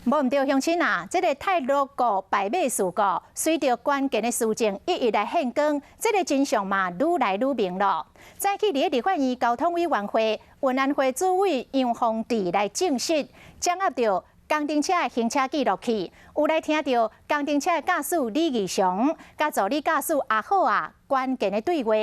无毋对，乡亲啊，这个泰鲁阁败马事故，随着关键的事情一一来现光，这个真相嘛愈来愈明了。早起伫立法院交通委员会，运安会主委杨宏志来证实，掌握到公程车的行车记录器，有来听到公程车的驾驶李义祥甲助理驾驶阿好啊关键的对话。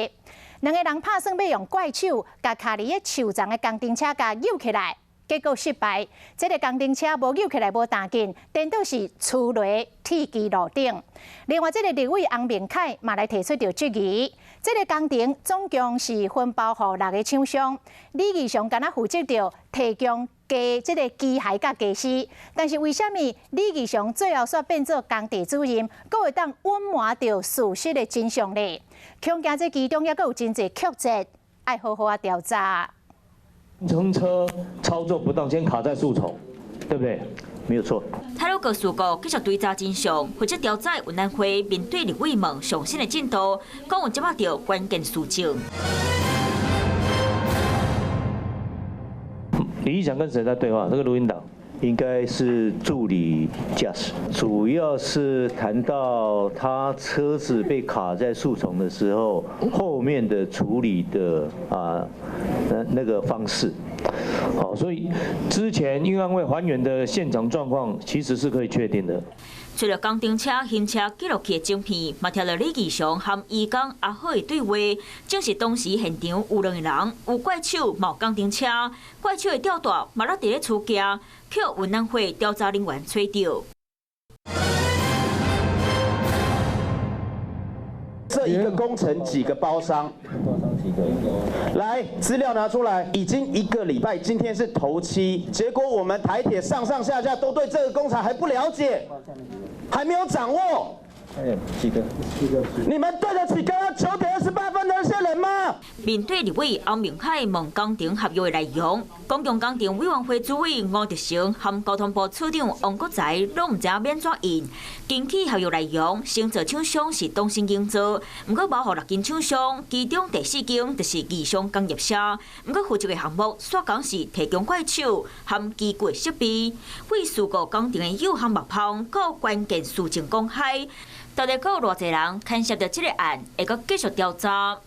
两个人拍算要用怪手，甲卡伫咧树丛的公程车甲扭起来。 结果失败，这个工程车无扭起来，无弹紧，颠倒是出雷铁基路顶。另外，这个立委洪明凯嘛来提出着质疑，这个工程总共是分包予6个厂商，李义祥敢若负责着提供这个机械甲技师，但是为什么李义祥最后煞变做工地主任，阁会当隐瞒着事实的真相呢？恐惊这其中也阁有真侪曲折，爱好好啊调查。 乘车操作不当，先卡在树丛，对不对？没有错。泰鲁阁事故继续追查真相，或者调查运安会面对立委们上新的进度，讲有掌握到关键事情。李义祥跟谁在对话？这个录音档。 应该是助理驾驶，主要是谈到他车子被卡在树丛的时候，后面的处理的那个方式。好，所以之前运安会还原的现场状况其实是可以确定的。 除了工程车行车记录器的晶片，嘛听到李义祥和义工阿好的对话，证实当时现场有2个人，有怪手，嘛有工程车，怪手的吊带嘛落伫咧厝行，被运安会调查人员找到。这一个工程几个包商？来，资料拿出来，已经1个礼拜，今天是头7，结果我们台铁上上下下都对这个工程还不了解，还没有掌握。几个？你们对得起刚刚9点28分的那些人吗？面对立委洪明凯问工程合约的内容，公共工程委员会主委吴德成和交通部处长王国才拢唔知免怎应。经起合约内容，承造厂商是东兴营造，不过包括6间厂商，其中第4间就是义祥工业社。不过负责的项目煞讲是提供怪手和机柜设备，为事故工程的有限目标，个关键事情公开。到底有偌济人牵涉到这个案，会阁继续调查？